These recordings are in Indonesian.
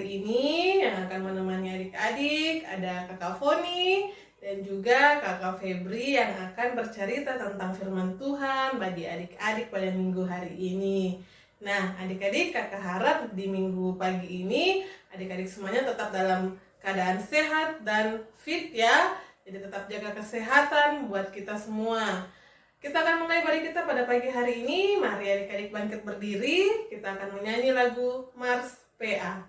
hari ini yang akan menemani adik-adik ada Kakak Foni dan juga Kakak Febri yang akan bercerita tentang firman Tuhan bagi adik-adik pada minggu hari ini. Nah, adik-adik, kakak harap di minggu pagi ini adik-adik semuanya tetap dalam keadaan sehat dan fit ya. Jadi tetap jaga kesehatan buat kita semua. Kita akan mulai ibadah kita pada pagi hari ini. Mari adik-adik bangkit berdiri. Kita akan menyanyi lagu Mars PA.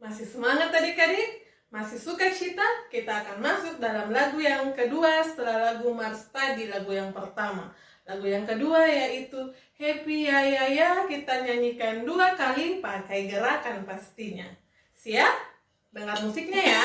Masih semangat adik-adik? Masih suka cita? Kita akan masuk dalam lagu yang kedua setelah lagu Mars tadi, lagu yang pertama. Lagu yang kedua yaitu Happy Ya Ya Ya, kita nyanyikan 2 kali pakai gerakan pastinya. Siap? Dengar musiknya ya.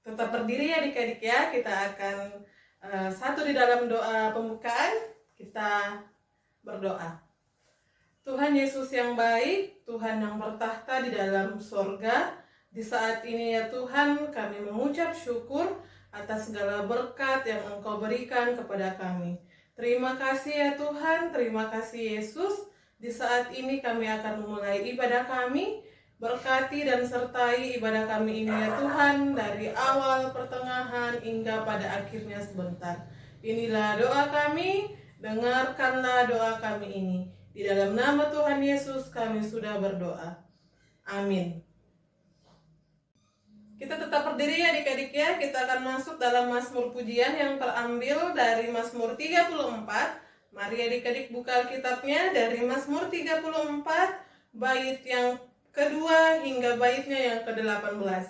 Tetap berdiri ya adik-adik ya. Kita akan satu di dalam doa pembukaan. Kita berdoa. Tuhan Yesus yang baik, Tuhan yang bertahta di dalam sorga, di saat ini ya Tuhan, kami mengucap syukur atas segala berkat yang Engkau berikan kepada kami. Terima kasih ya Tuhan, terima kasih Yesus. Di saat ini kami akan memulai ibadah kami. Berkati dan sertai ibadah kami ini ya Tuhan, dari awal, pertengahan, hingga pada akhirnya sebentar. Inilah doa kami, dengarkanlah doa kami ini. Di dalam nama Tuhan Yesus kami sudah berdoa. Amin. Kita tetap berdiri ya adik-adik ya. Kita akan masuk dalam Mazmur pujian yang terambil dari Mazmur 34. Mari adik-adik buka Alkitabnya dari Mazmur 34, bait yang kedua hingga baitnya yang ke-18.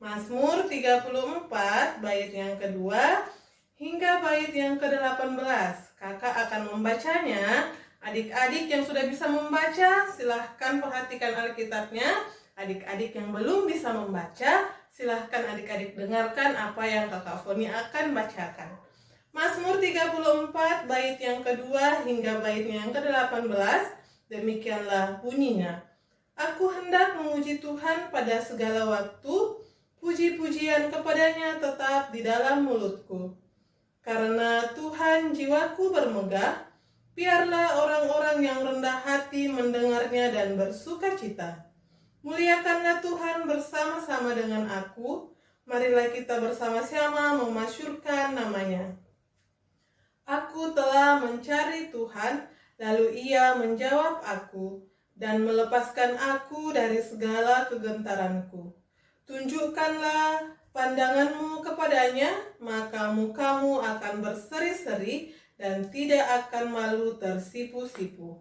Mazmur 34, bait yang kedua hingga bait yang ke-18. Kakak akan membacanya. Adik-adik yang sudah bisa membaca, silahkan perhatikan Alkitabnya. Adik-adik yang belum bisa membaca, silahkan adik-adik dengarkan apa yang Kakak Foni akan bacakan. Mazmur Mazmur 34 bait yang kedua hingga bait yang ke-18, demikianlah bunyinya. Aku hendak memuji Tuhan pada segala waktu, puji-pujian kepadanya tetap di dalam mulutku. Karena Tuhan jiwaku bermegah, biarlah orang-orang yang rendah hati mendengarnya dan bersuka cita. Muliakanlah Tuhan bersama-sama dengan aku, marilah kita bersama-sama memasyurkan namanya. Aku telah mencari Tuhan, lalu Ia menjawab aku dan melepaskan aku dari segala kegentaranku. Tunjukkanlah pandanganmu kepadanya, maka mukamu akan berseri-seri dan tidak akan malu tersipu-sipu.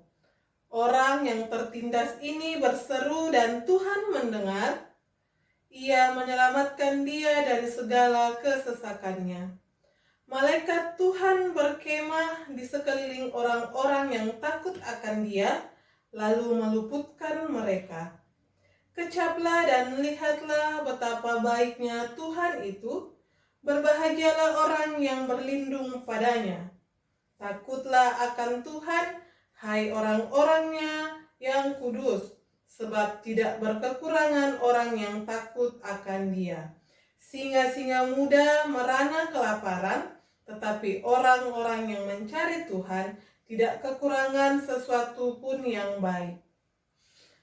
Orang yang tertindas ini berseru dan Tuhan mendengar. Ia menyelamatkan dia dari segala kesesakannya. Malaikat Tuhan berkemah di sekeliling orang-orang yang takut akan dia, lalu meluputkan mereka. Kecaplah dan lihatlah betapa baiknya Tuhan itu. Berbahagialah orang yang berlindung padanya. Takutlah akan Tuhan, hai orang-orangnya yang kudus, sebab tidak berkekurangan orang yang takut akan dia. Singa-singa muda merana kelaparan, tetapi orang-orang yang mencari Tuhan tidak kekurangan sesuatu pun yang baik.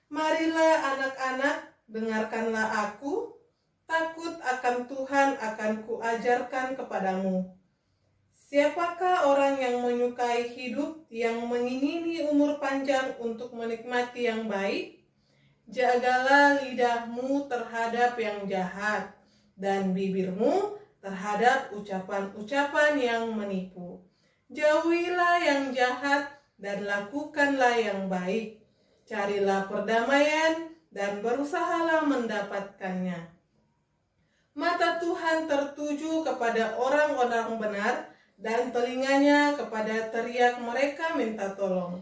Marilah anak-anak, dengarkanlah aku, takut akan Tuhan akan kuajarkan kepadamu. Siapakah orang yang menyukai hidup, yang mengingini umur panjang untuk menikmati yang baik? Jagalah lidahmu terhadap yang jahat, dan bibirmu terhadap ucapan-ucapan yang menipu. Jauhilah yang jahat dan lakukanlah yang baik. Carilah perdamaian dan berusahalah mendapatkannya. Mata Tuhan tertuju kepada orang-orang benar dan telinganya kepada teriak mereka minta tolong.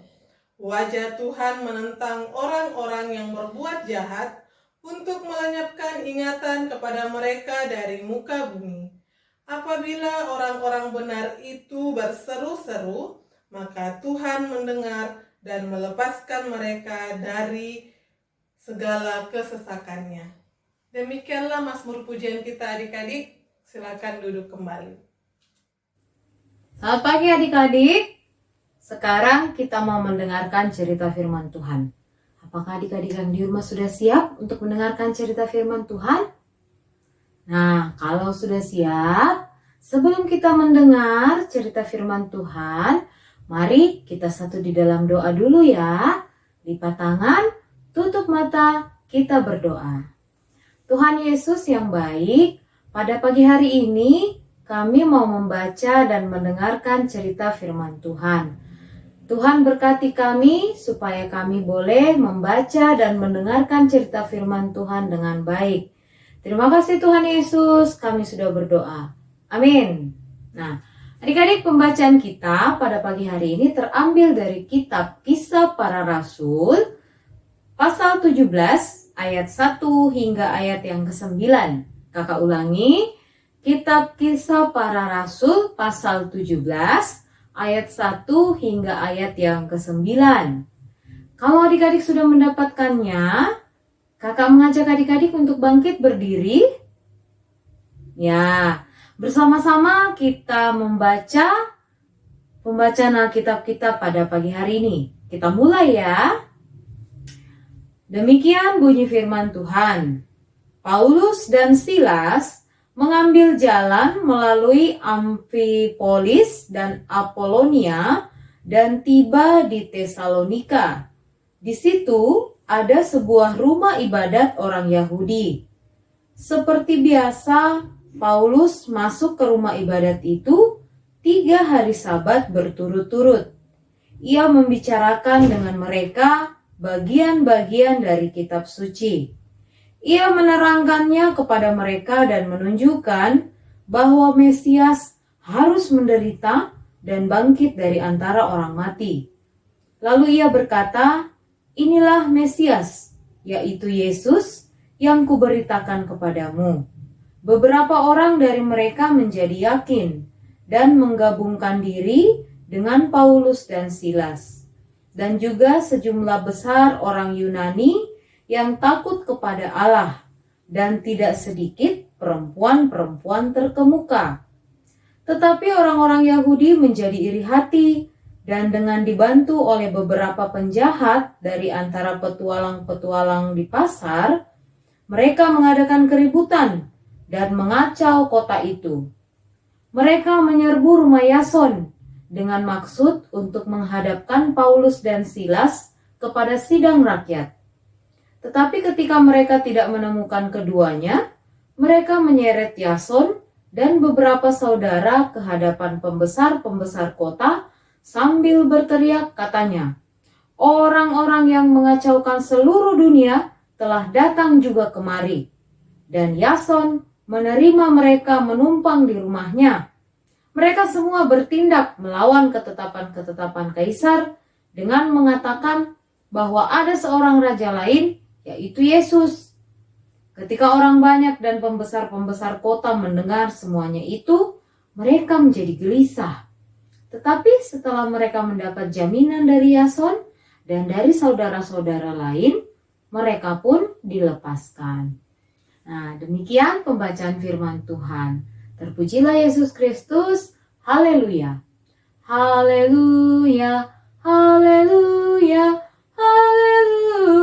Wajah Tuhan menentang orang-orang yang berbuat jahat untuk melenyapkan ingatan kepada mereka dari muka bumi. Apabila orang-orang benar itu berseru-seru, maka Tuhan mendengar dan melepaskan mereka dari segala kesesakannya. Demikianlah Mazmur pujian kita adik-adik. Silakan duduk kembali. Selamat pagi adik-adik. Sekarang kita mau mendengarkan cerita firman Tuhan. Apakah adik-adik yang di rumah sudah siap untuk mendengarkan cerita firman Tuhan? Nah, kalau sudah siap, sebelum kita mendengar cerita firman Tuhan, mari kita satu di dalam doa dulu ya. Lipat tangan, tutup mata, kita berdoa. Tuhan Yesus yang baik, pada pagi hari ini kami mau membaca dan mendengarkan cerita firman Tuhan. Tuhan berkati kami supaya kami boleh membaca dan mendengarkan cerita firman Tuhan dengan baik. Terima kasih Tuhan Yesus, kami sudah berdoa. Amin. Nah, adik-adik, pembacaan kita pada pagi hari ini terambil dari kitab Kisah Para Rasul, pasal 17, ayat 1 hingga ayat yang ke-9. Kakak ulangi, kitab Kisah Para Rasul, pasal 17, ayat 1 hingga ayat yang ke-9. Kalau adik-adik sudah mendapatkannya, kakak mengajak adik-adik untuk bangkit berdiri. Ya, bersama-sama kita membaca pembacaan Alkitab kita pada pagi hari ini. Kita mulai ya. Demikian bunyi firman Tuhan. Paulus dan Silas mengambil jalan melalui Amfipolis dan Apolonia dan tiba di Tesalonika. Di situ ada sebuah rumah ibadat orang Yahudi. Seperti biasa, Paulus masuk ke rumah ibadat itu 3 hari Sabat berturut-turut. Ia membicarakan dengan mereka bagian-bagian dari kitab suci. Ia menerangkannya kepada mereka dan menunjukkan bahwa Mesias harus menderita dan bangkit dari antara orang mati. Lalu ia berkata, "Inilah Mesias, yaitu Yesus yang kuberitakan kepadamu." Beberapa orang dari mereka menjadi yakin, dan menggabungkan diri dengan Paulus dan Silas, dan juga sejumlah besar orang Yunani yang takut kepada Allah, dan tidak sedikit perempuan-perempuan terkemuka. Tetapi orang-orang Yahudi menjadi iri hati, dan dengan dibantu oleh beberapa penjahat dari antara petualang-petualang di pasar, mereka mengadakan keributan dan mengacau kota itu. Mereka menyerbu rumah Yason dengan maksud untuk menghadapkan Paulus dan Silas kepada sidang rakyat. Tetapi ketika mereka tidak menemukan keduanya, mereka menyeret Yason dan beberapa saudara ke hadapan pembesar-pembesar kota sambil berteriak, katanya, "Orang-orang yang mengacaukan seluruh dunia telah datang juga kemari." Dan Yason menerima mereka menumpang di rumahnya. Mereka semua bertindak melawan ketetapan-ketetapan Kaisar dengan mengatakan bahwa ada seorang raja lain, yaitu Yesus. Ketika orang banyak dan pembesar-pembesar kota mendengar semuanya itu, mereka menjadi gelisah. Tetapi setelah mereka mendapat jaminan dari Yason dan dari saudara-saudara lain, mereka pun dilepaskan. Nah, demikian pembacaan firman Tuhan. Terpujilah Yesus Kristus. Haleluya. Haleluya. Haleluya. Haleluya.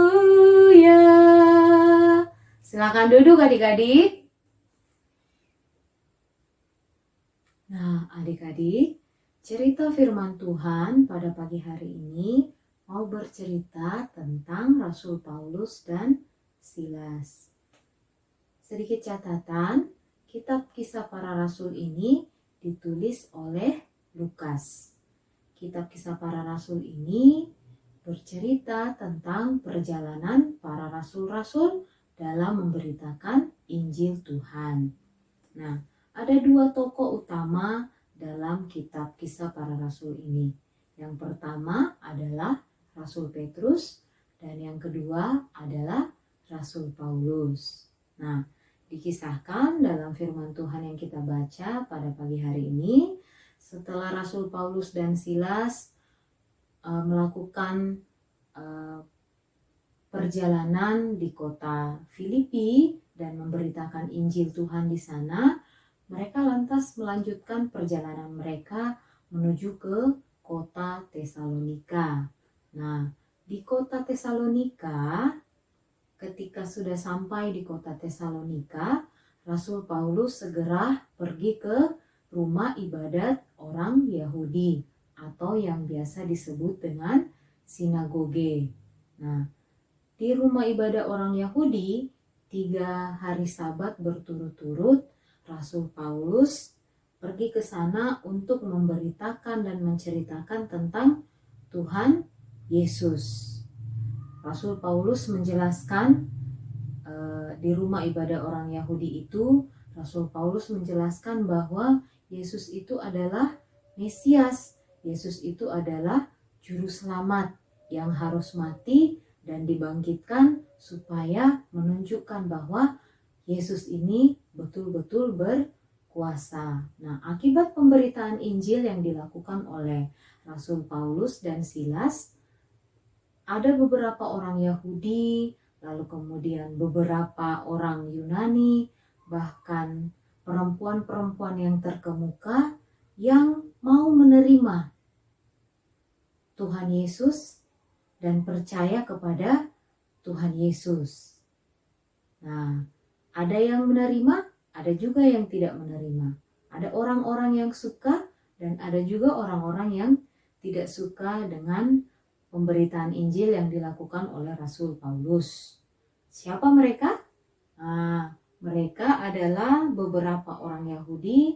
Silakan duduk adik-adik. Nah, adik-adik, cerita firman Tuhan pada pagi hari ini mau bercerita tentang Rasul Paulus dan Silas. Sedikit catatan, kitab Kisah Para Rasul ini ditulis oleh Lukas. Kitab Kisah Para Rasul ini bercerita tentang perjalanan para rasul-rasul dalam memberitakan Injil Tuhan. Nah, ada dua tokoh utama dalam kitab Kisah Para Rasul ini. Yang pertama adalah Rasul Petrus dan yang kedua adalah Rasul Paulus. Nah, dikisahkan dalam firman Tuhan yang kita baca pada pagi hari ini, setelah Rasul Paulus dan Silas melakukan perjalanan di kota Filipi dan memberitakan Injil Tuhan di sana, mereka lantas melanjutkan perjalanan mereka menuju ke kota Tesalonika. Nah, di kota Tesalonika, ketika sudah sampai di kota Tesalonika, Rasul Paulus segera pergi ke rumah ibadat orang Yahudi atau yang biasa disebut dengan sinagoge. Nah, di rumah ibadah orang Yahudi, 3 hari Sabat berturut-turut, Rasul Paulus pergi ke sana untuk memberitakan dan menceritakan tentang Tuhan Yesus. Rasul Paulus menjelaskan di rumah ibadah orang Yahudi itu, Rasul Paulus menjelaskan bahwa Yesus itu adalah Mesias. Yesus itu adalah juru selamat yang harus mati dan dibangkitkan supaya menunjukkan bahwa Yesus ini betul-betul berkuasa. Nah, akibat pemberitaan Injil yang dilakukan oleh Rasul Paulus dan Silas, ada beberapa orang Yahudi, lalu kemudian beberapa orang Yunani, bahkan perempuan-perempuan yang terkemuka yang mau menerima Tuhan Yesus dan percaya kepada Tuhan Yesus. Nah, ada yang menerima, ada juga yang tidak menerima. Ada orang-orang yang suka dan ada juga orang-orang yang tidak suka dengan pemberitaan Injil yang dilakukan oleh Rasul Paulus. Siapa mereka? Nah, mereka adalah beberapa orang Yahudi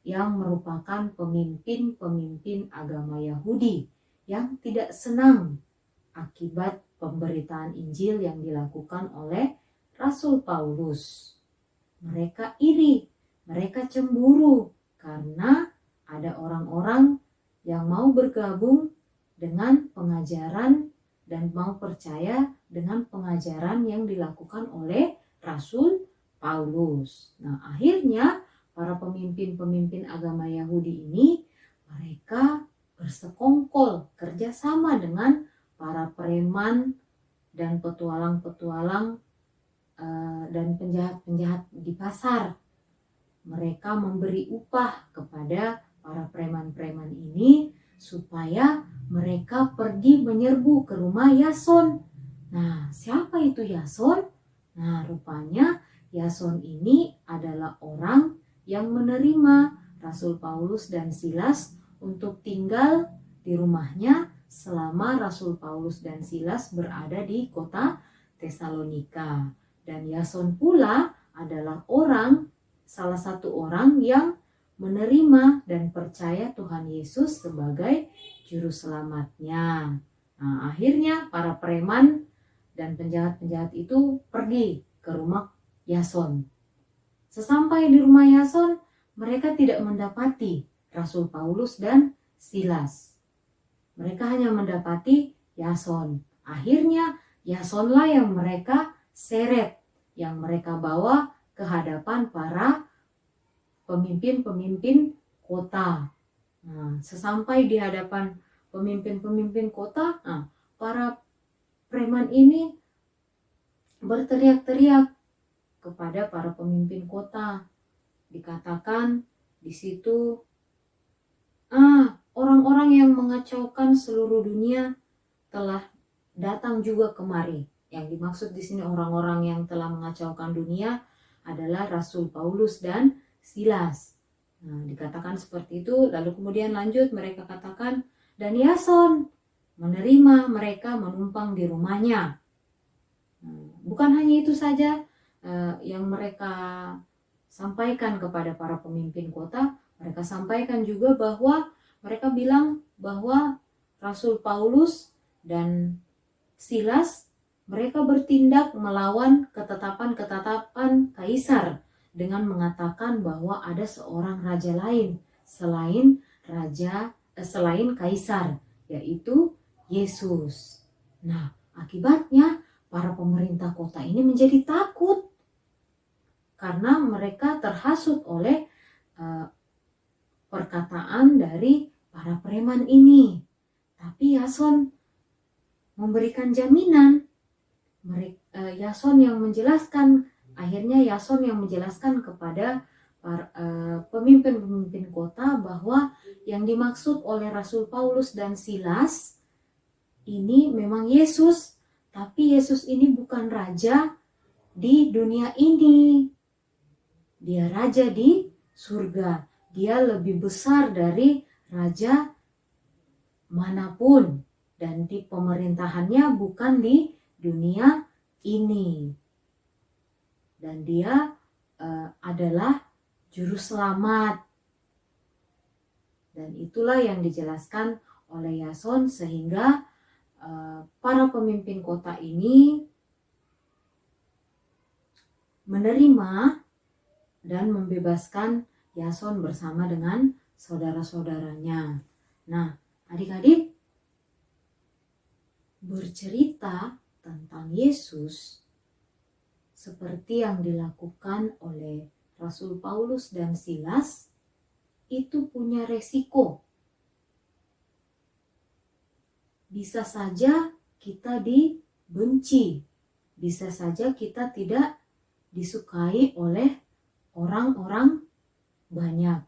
yang merupakan pemimpin-pemimpin agama Yahudi yang tidak senang akibat pemberitaan Injil yang dilakukan oleh Rasul Paulus. Mereka iri, mereka cemburu karena ada orang-orang yang mau bergabung dengan pengajaran dan mau percaya dengan pengajaran yang dilakukan oleh Rasul Paulus. Nah, akhirnya para pemimpin-pemimpin agama Yahudi ini, mereka bersekongkol kerjasama dengan para preman dan petualang-petualang dan penjahat-penjahat di pasar. Mereka memberi upah kepada para preman-preman ini supaya mereka pergi menyerbu ke rumah Yason. Nah, siapa itu Yason? Nah, rupanya Yason ini adalah orang yang menerima Rasul Paulus dan Silas untuk tinggal di rumahnya selama Rasul Paulus dan Silas berada di kota Tesalonika. Dan Yason pula adalah salah satu orang yang menerima dan percaya Tuhan Yesus sebagai juru selamatnya. Nah, akhirnya para preman dan penjahat-penjahat itu pergi ke rumah Yason. Sesampai di rumah Yason, mereka tidak mendapati Rasul Paulus dan Silas. Mereka hanya mendapati Yason. Akhirnya Yasonlah yang mereka seret, yang mereka bawa ke hadapan para pemimpin-pemimpin kota. Nah, sesampai di hadapan pemimpin-pemimpin kota, para preman ini berteriak-teriak kepada para pemimpin kota. Dikatakan di situ, orang-orang yang mengacaukan seluruh dunia telah datang juga kemari. Yang dimaksud di sini orang-orang yang telah mengacaukan dunia adalah Rasul Paulus dan Silas. Nah, dikatakan seperti itu, lalu kemudian lanjut mereka katakan, dan Yason menerima mereka menumpang di rumahnya. Bukan hanya itu saja yang mereka sampaikan kepada para pemimpin kota, mereka sampaikan juga bahwa mereka bilang bahwa Rasul Paulus dan Silas mereka bertindak melawan ketetapan-ketetapan kaisar dengan mengatakan bahwa ada seorang raja lain selain kaisar, yaitu Yesus. Nah, akibatnya para pemerintah kota ini menjadi takut karena mereka terhasut oleh perkataan dari para preman ini. Tapi Yason memberikan jaminan. Yason yang menjelaskan kepada pemimpin-pemimpin kota bahwa yang dimaksud oleh Rasul Paulus dan Silas ini memang Yesus, tapi Yesus ini bukan raja di dunia ini. Dia raja di surga. Dia lebih besar dari raja manapun, dan di pemerintahannya bukan di dunia ini. Dan dia adalah juru selamat. Dan itulah yang dijelaskan oleh Yason sehingga para pemimpin kota ini menerima dan membebaskan Yason bersama dengan saudara-saudaranya. Nah, adik-adik, bercerita tentang Yesus seperti yang dilakukan oleh Rasul Paulus dan Silas itu punya resiko. Bisa saja kita dibenci, bisa saja kita tidak disukai oleh orang-orang banyak.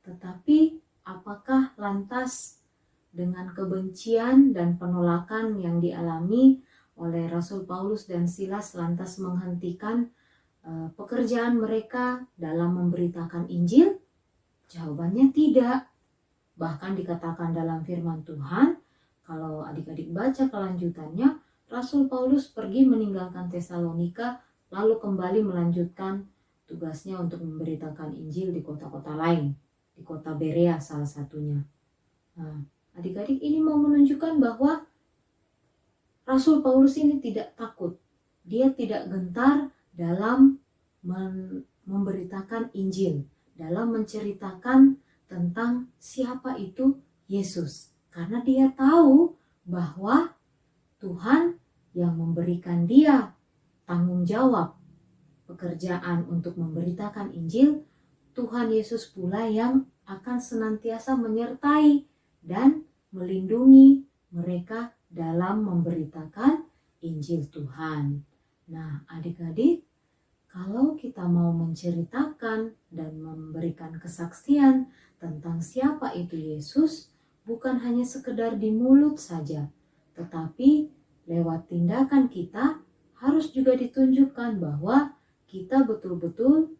Tetapi apakah lantas dengan kebencian dan penolakan yang dialami oleh Rasul Paulus dan Silas lantas menghentikan pekerjaan mereka dalam memberitakan Injil? Jawabannya tidak. Bahkan dikatakan dalam firman Tuhan, kalau adik-adik baca kelanjutannya, Rasul Paulus pergi meninggalkan Tesalonika lalu kembali melanjutkan tugasnya untuk memberitakan Injil di kota-kota lain, di kota Berea salah satunya. Nah, adik-adik, ini mau menunjukkan bahwa Rasul Paulus ini tidak takut. Dia tidak gentar dalam memberitakan Injil, dalam menceritakan tentang siapa itu Yesus. Karena dia tahu bahwa Tuhan yang memberikan dia tanggung jawab pekerjaan untuk memberitakan Injil, Tuhan Yesus pula yang akan senantiasa menyertai dan melindungi mereka dalam memberitakan Injil Tuhan. Nah, adik-adik, kalau kita mau menceritakan dan memberikan kesaksian tentang siapa itu Yesus, bukan hanya sekedar di mulut saja, tetapi lewat tindakan kita harus juga ditunjukkan bahwa kita betul-betul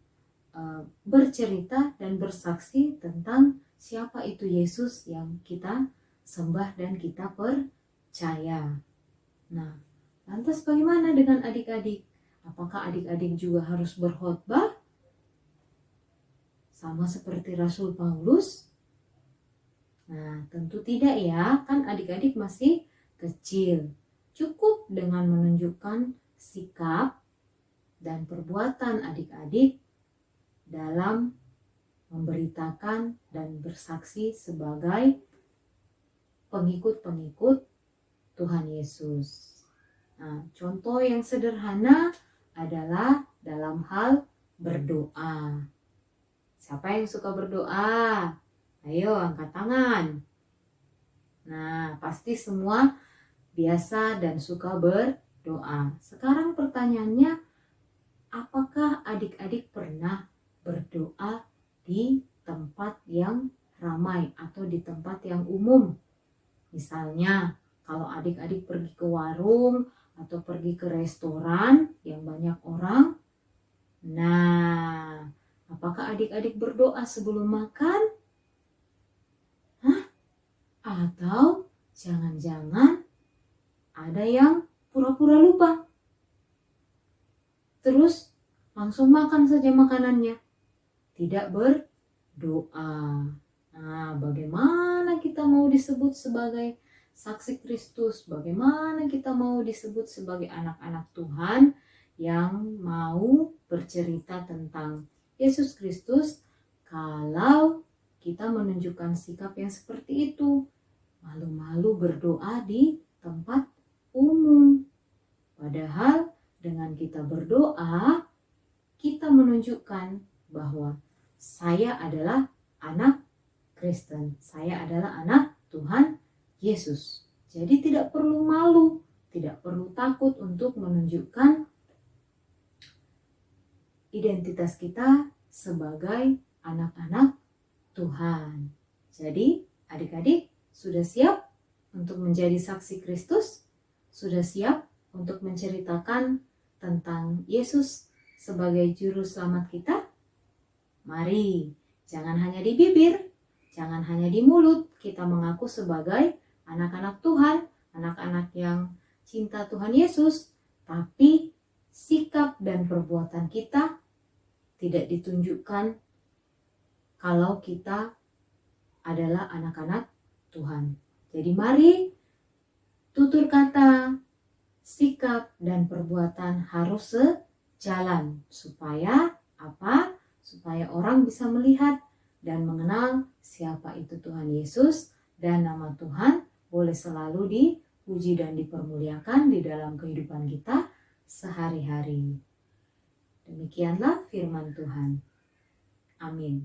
bercerita dan bersaksi tentang siapa itu Yesus yang kita sembah dan kita percaya. Nah, lantas bagaimana dengan adik-adik? Apakah adik-adik juga harus berkhotbah? Sama seperti Rasul Paulus? Nah, tentu tidak ya, kan adik-adik masih kecil. Cukup dengan menunjukkan sikap dan perbuatan adik-adik dalam memberitakan dan bersaksi sebagai pengikut-pengikut Tuhan Yesus. Nah, contoh yang sederhana adalah dalam hal berdoa. Siapa yang suka berdoa? Ayo angkat tangan. Nah, pasti semua biasa dan suka berdoa. Sekarang pertanyaannya, apakah adik-adik pernah berdoa di tempat yang ramai atau di tempat yang umum? Misalnya, kalau adik-adik pergi ke warung atau pergi ke restoran yang banyak orang, nah, apakah adik-adik berdoa sebelum makan? Atau jangan-jangan ada yang pura-pura lupa, terus langsung makan saja makanannya, tidak berdoa. Nah, bagaimana kita mau disebut sebagai saksi Kristus? Bagaimana kita mau disebut sebagai anak-anak Tuhan yang mau bercerita tentang Yesus Kristus kalau kita menunjukkan sikap yang seperti itu? Malu-malu berdoa di tempat umum. Padahal dengan kita berdoa, kita menunjukkan bahwa saya adalah anak Kristen. Saya adalah anak Tuhan Yesus. Jadi tidak perlu malu, tidak perlu takut untuk menunjukkan identitas kita sebagai anak-anak Tuhan. Jadi adik-adik sudah siap untuk menjadi saksi Kristus? Sudah siap untuk menceritakan tentang Yesus sebagai juru selamat kita? Mari, jangan hanya di bibir, jangan hanya di mulut kita mengaku sebagai anak-anak Tuhan, anak-anak yang cinta Tuhan Yesus, tapi sikap dan perbuatan kita tidak ditunjukkan kalau kita adalah anak-anak Tuhan. Jadi mari tutur kata, sikap dan perbuatan harus sejalan supaya apa? Supaya orang bisa melihat dan mengenal siapa itu Tuhan Yesus dan nama Tuhan boleh selalu dipuji dan dipermuliakan di dalam kehidupan kita sehari-hari. Demikianlah firman Tuhan. Amin.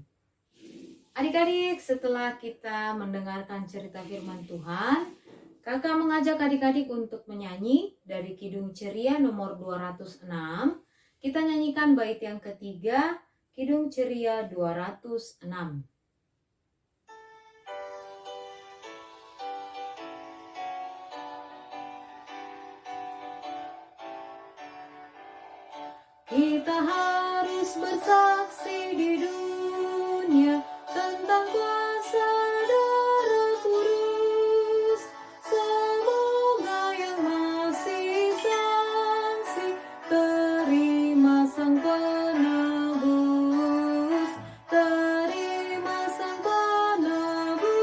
Adik-adik, setelah kita mendengarkan cerita firman Tuhan, kakak mengajak adik-adik untuk menyanyi dari Kidung Ceria nomor 206. Kita nyanyikan bait yang ketiga, Kidung Ceria 206. Kita harus bersaksi di dunia tentang kuasa darah kudus. Semoga yang masih saksi terima sang penebus, terima sang penebus.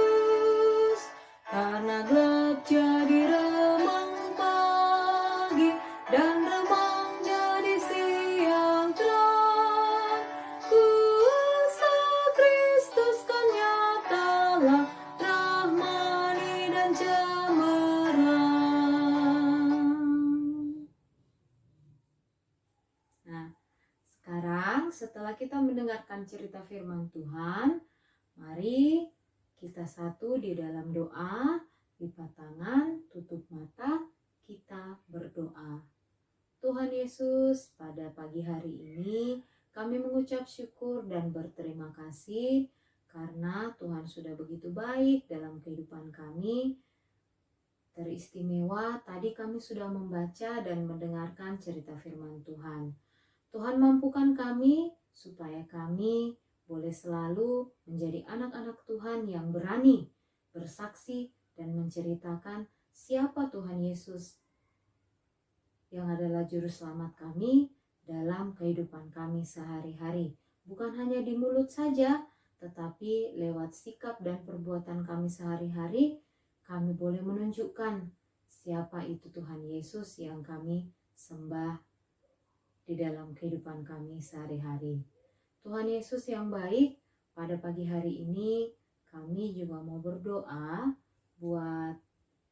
Karena gelap jadi remang pagi dan remang jadi siang terang, kuasa Kristus kan nyatalah, rahmani dan cemerlang. Nah, sekarang setelah kita mendengar mendengarkan cerita firman Tuhan, mari kita satu di dalam doa, lipat tangan, tutup mata, kita berdoa. Tuhan Yesus, pada pagi hari ini kami mengucap syukur dan berterima kasih karena Tuhan sudah begitu baik dalam kehidupan kami. Teristimewa, tadi kami sudah membaca dan mendengarkan cerita firman Tuhan. Tuhan mampukan kami supaya kami boleh selalu menjadi anak-anak Tuhan yang berani bersaksi dan menceritakan siapa Tuhan Yesus yang adalah juru selamat kami dalam kehidupan kami sehari-hari. Bukan hanya di mulut saja, tetapi lewat sikap dan perbuatan kami sehari-hari, kami boleh menunjukkan siapa itu Tuhan Yesus yang kami sembah di dalam kehidupan kami sehari-hari. Tuhan Yesus yang baik, pada pagi hari ini kami juga mau berdoa buat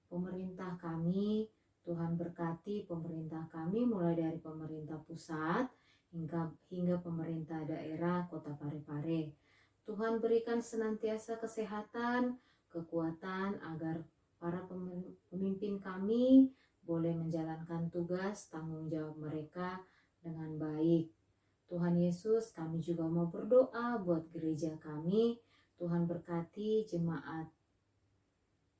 pemerintah kami. Tuhan berkati pemerintah kami mulai dari pemerintah pusat hingga pemerintah daerah Kota Parepare. Tuhan berikan senantiasa kesehatan, kekuatan agar para pemimpin kami boleh menjalankan tugas tanggung jawab mereka dengan baik. Tuhan Yesus, kami juga mau berdoa buat gereja kami. Tuhan berkati jemaat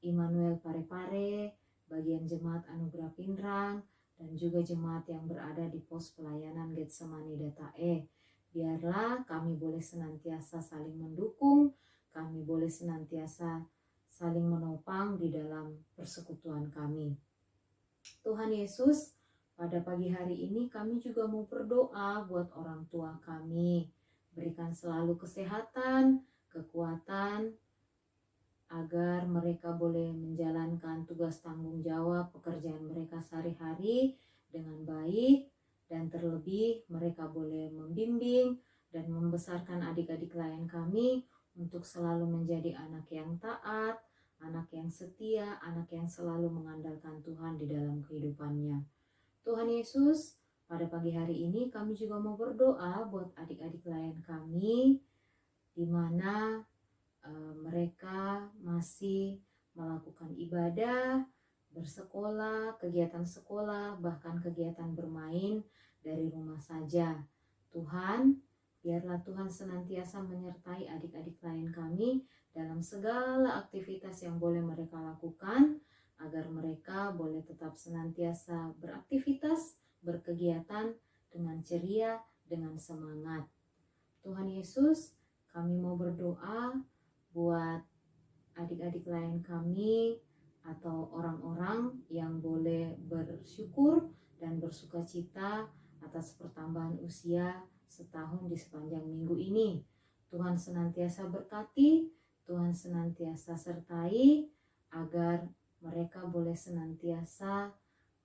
Immanuel Parepare, bagian jemaat Anugerah Pinrang, dan juga jemaat yang berada di pos pelayanan Getsemani Datae. Biarlah kami boleh senantiasa saling mendukung, kami boleh senantiasa saling menopang di dalam persekutuan kami. Tuhan Yesus, pada pagi hari ini kami juga mau berdoa buat orang tua kami. Berikan selalu kesehatan, kekuatan, agar mereka boleh menjalankan tugas tanggung jawab pekerjaan mereka sehari-hari dengan baik, dan terlebih mereka boleh membimbing dan membesarkan adik-adik klien kami untuk selalu menjadi anak yang taat, anak yang setia, anak yang selalu mengandalkan Tuhan di dalam kehidupannya. Tuhan Yesus, pada pagi hari ini kami juga mau berdoa buat adik-adik klien kami, di mana mereka masih melakukan ibadah, bersekolah, kegiatan sekolah, bahkan kegiatan bermain dari rumah saja. Tuhan, biarlah Tuhan senantiasa menyertai adik-adik klien kami dalam segala aktivitas yang boleh mereka lakukan, agar mereka boleh tetap senantiasa beraktivitas, berkegiatan dengan ceria, dengan semangat. Tuhan Yesus, kami mau berdoa buat adik-adik klien kami atau orang-orang yang boleh bersyukur dan bersuka cita atas pertambahan usia setahun di sepanjang minggu ini. Tuhan senantiasa berkati, Tuhan senantiasa sertai, agar mereka boleh senantiasa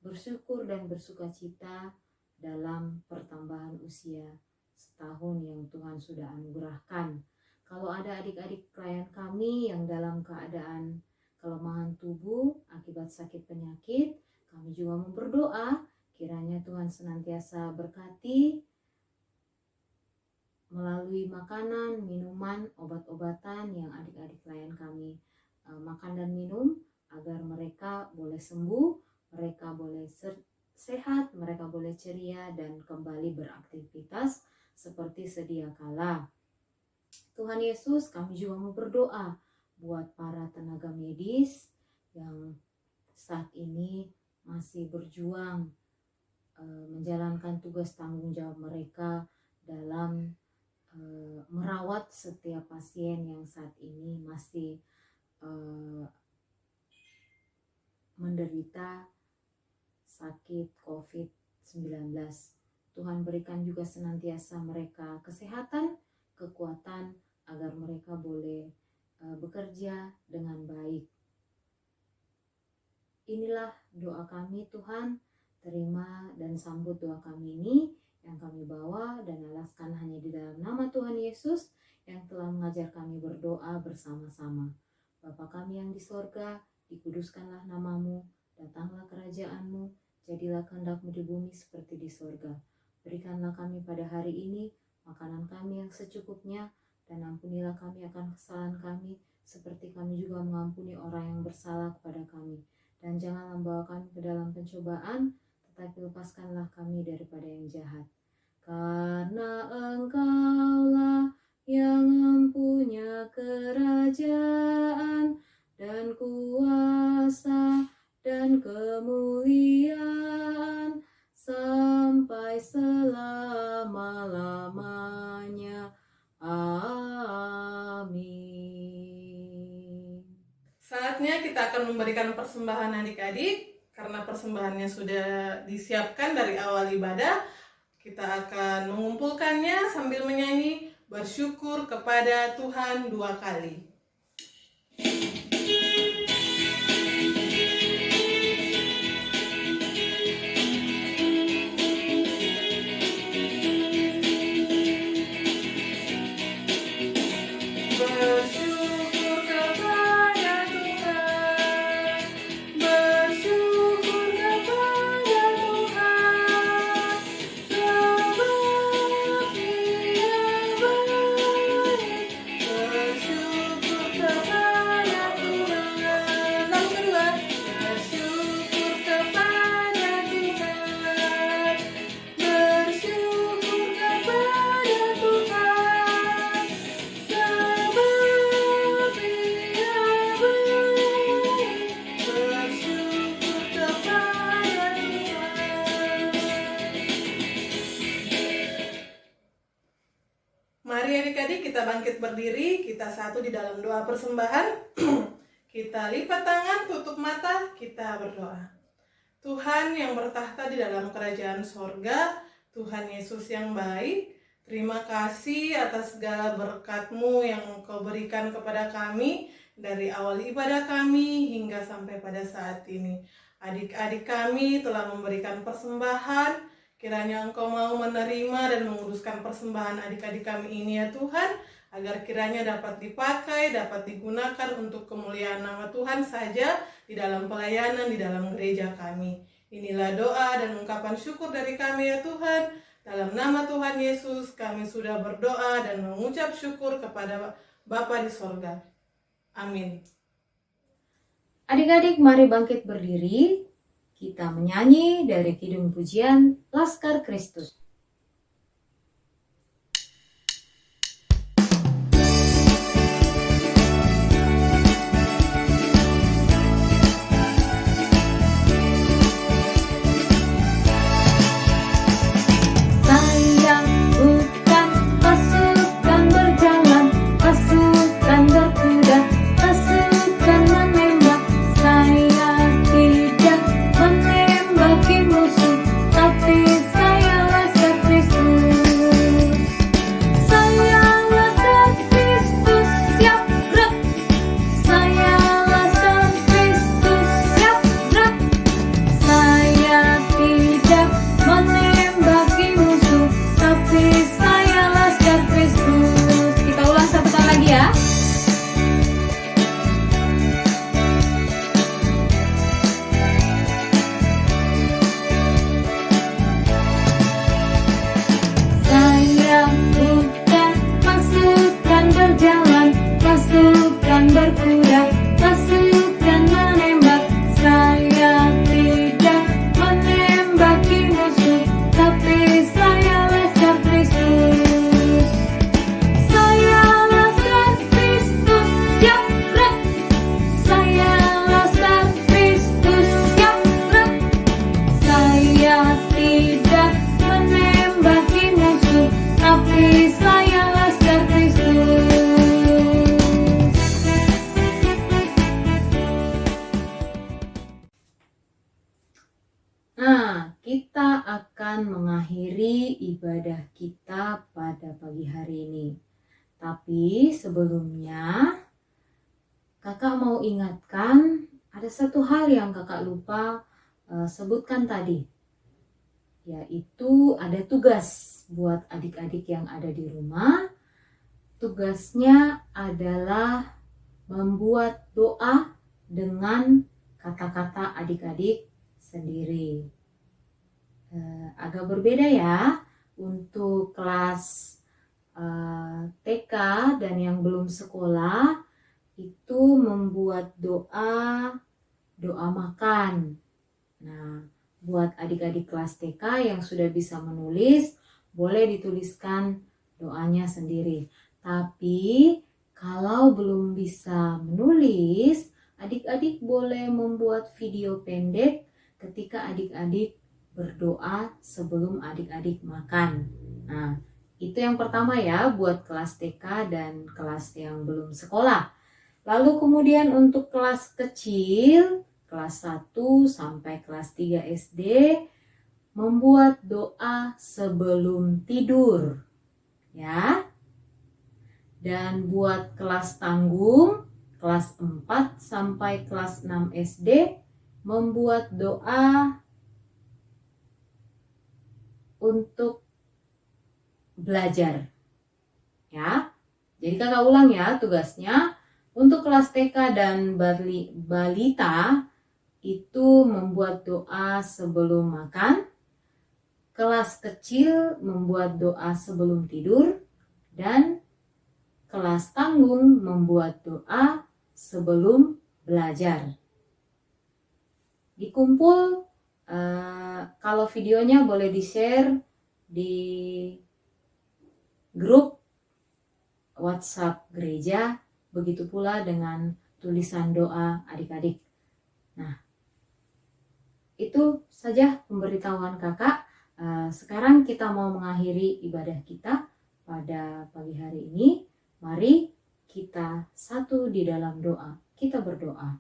bersyukur dan bersuka cita dalam pertambahan usia setahun yang Tuhan sudah anugerahkan. Kalau ada adik-adik klien kami yang dalam keadaan kelemahan tubuh akibat sakit penyakit, kami juga mau berdoa kiranya Tuhan senantiasa berkati melalui makanan, minuman, obat-obatan yang adik-adik klien kami makan dan minum, agar mereka boleh sembuh, mereka boleh sehat, mereka boleh ceria dan kembali beraktivitas seperti sedia kala. Tuhan Yesus, kami juga mau berdoa buat para tenaga medis yang saat ini masih berjuang menjalankan tugas tanggung jawab mereka dalam merawat setiap pasien yang saat ini masih menderita sakit COVID-19. Tuhan berikan juga senantiasa mereka kesehatan, kekuatan, agar mereka boleh bekerja dengan baik. Inilah doa kami Tuhan, terima dan sambut doa kami ini yang kami bawa dan alaskan hanya di dalam nama Tuhan Yesus yang telah mengajar kami berdoa bersama-sama. Bapa kami yang di sorga, dikuduskanlah namamu, datanglah kerajaanmu, jadilah kehendak-Mu di bumi seperti di sorga. Berikanlah kami pada hari ini makanan kami yang secukupnya, dan ampunilah kami akan kesalahan kami, seperti kami juga mengampuni orang yang bersalah kepada kami. Dan janganlah membawa kami ke dalam pencobaan, tetapi lepaskanlah kami daripada yang jahat. Karena Engkaulah yang mempunyai kerajaan dan kuasa dan kemuliaan sampai selama-lamanya. Amin. Saatnya kita akan memberikan persembahan adik-adik. Karena persembahannya sudah disiapkan dari awal ibadah, kita akan mengumpulkannya sambil menyanyi bersyukur kepada Tuhan 2 kali. Bersyukur kepada Tuhan, bersyukur kepada Tuhan, sebab Dia baik. Bersyukur kepada Tuhan. Lalu kedua, bersyukur kepada Tuhan, bersyukur kepada Tuhan, sebab Dia baik. Bersyukur kepada Tuhan. Mari adik-adik kita bangkit berdiri, kita satu di dalam doa persembahan. Kita lipat tangan, tutup mata, kita berdoa. Tuhan yang bertahta di dalam kerajaan sorga, Tuhan Yesus yang baik, terima kasih atas segala berkat-Mu yang Engkau berikan kepada kami dari awal ibadah kami hingga sampai pada saat ini. Adik-adik kami telah memberikan persembahan, kiranya Engkau mau menerima dan menguruskan persembahan adik-adik kami ini ya Tuhan, agar kiranya dapat dipakai, dapat digunakan untuk kemuliaan nama Tuhan saja di dalam pelayanan, di dalam gereja kami. Inilah doa dan ungkapan syukur dari kami ya Tuhan. Dalam nama Tuhan Yesus kami sudah berdoa dan mengucap syukur kepada Bapa di sorga. Amin. Adik-adik, mari bangkit berdiri. Kita menyanyi dari Kidung Pujian Laskar Kristus. Saya bukan pasukan berjalan, pasukan berkuda, pasukan menembak. Saya tidak menembaki musuh, tapi saya laskar Kristus. Saya laskar Kristus siap gerak. Saya laskar Kristus siap gerak. Saya tidak menembaki musuh, tapi saya laskar Kristus. Kita ulang satu kali lagi ya. Saya bukan pasukan berjalan, pasukan berkuda, pasukan menembak. Saya tidak menembaki musuh, tapi saya laskar Kristus. Saya laskar Kristus siap gerak. Saya laskar Kristus siap gerak. Saya tidak menembaki musuh, tapi saya laskar Kristus. Nah, kita akan mengakhiri ibadah kita pada pagi hari ini. Tapi sebelumnya, kakak mau ingatkan ada satu hal yang kakak lupa sebutkan tadi. Yaitu ada tugas buat adik-adik yang ada di rumah. Tugasnya adalah membuat doa dengan kata-kata adik-adik sendiri. Agak berbeda ya untuk kelas TK dan yang belum sekolah itu membuat doa makan. Nah, buat adik-adik kelas TK yang sudah bisa menulis, boleh dituliskan doanya sendiri. Tapi kalau belum bisa menulis, adik-adik boleh membuat video pendek ketika adik-adik berdoa sebelum adik-adik makan. Nah, itu yang pertama ya buat kelas TK dan kelas yang belum sekolah. Lalu kemudian untuk kelas kecil, kelas 1 sampai kelas 3 SD, membuat doa sebelum tidur. Ya. Dan buat kelas tanggung, kelas 4 sampai kelas 6 SD, membuat doa untuk belajar. Ya. Jadi kakak ulang ya tugasnya. Untuk kelas TK dan balita itu membuat doa sebelum makan. Kelas kecil membuat doa sebelum tidur. Dan kelas tanggung membuat doa sebelum belajar. Dikumpul, kalau videonya boleh di-share di grup WhatsApp gereja, begitu pula dengan tulisan doa adik-adik. Nah, itu saja pemberitahuan kakak. Sekarang kita mau mengakhiri ibadah kita pada pagi hari ini. Mari kita satu di dalam doa. Kita berdoa.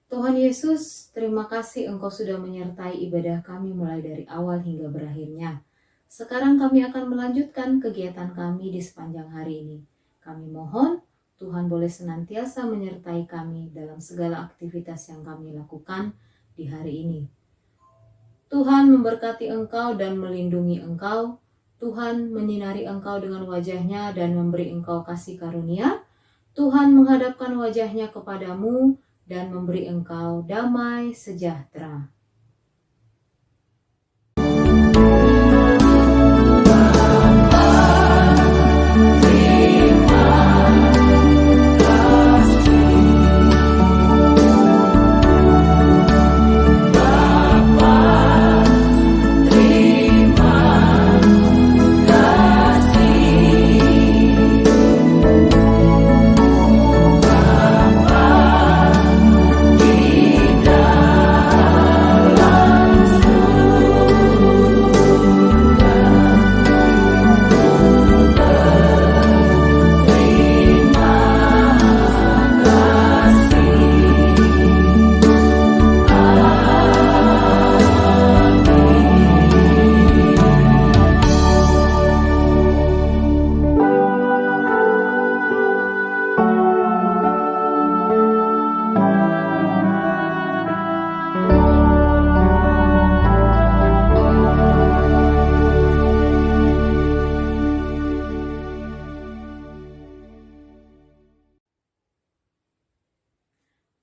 Tuhan Yesus, terima kasih Engkau sudah menyertai ibadah kami mulai dari awal hingga berakhirnya. Sekarang kami akan melanjutkan kegiatan kami di sepanjang hari ini. Kami mohon Tuhan boleh senantiasa menyertai kami dalam segala aktivitas yang kami lakukan di hari ini. Tuhan memberkati Engkau dan melindungi Engkau. Tuhan menyinari Engkau dengan wajahnya dan memberi Engkau kasih karunia. Tuhan menghadapkan wajahnya kepadamu dan memberi Engkau damai sejahtera.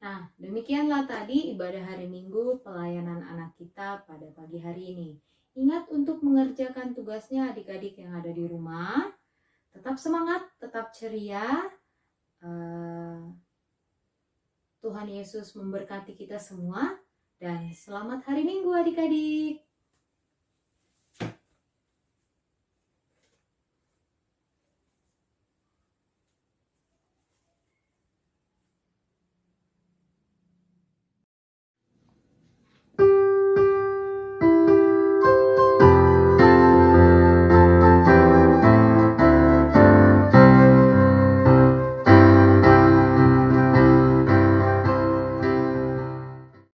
Nah, demikianlah tadi ibadah hari Minggu pelayanan anak kita pada pagi hari ini. Ingat untuk mengerjakan tugasnya adik-adik yang ada di rumah. Tetap semangat, tetap ceria. Tuhan Yesus memberkati kita semua. Dan selamat hari Minggu adik-adik.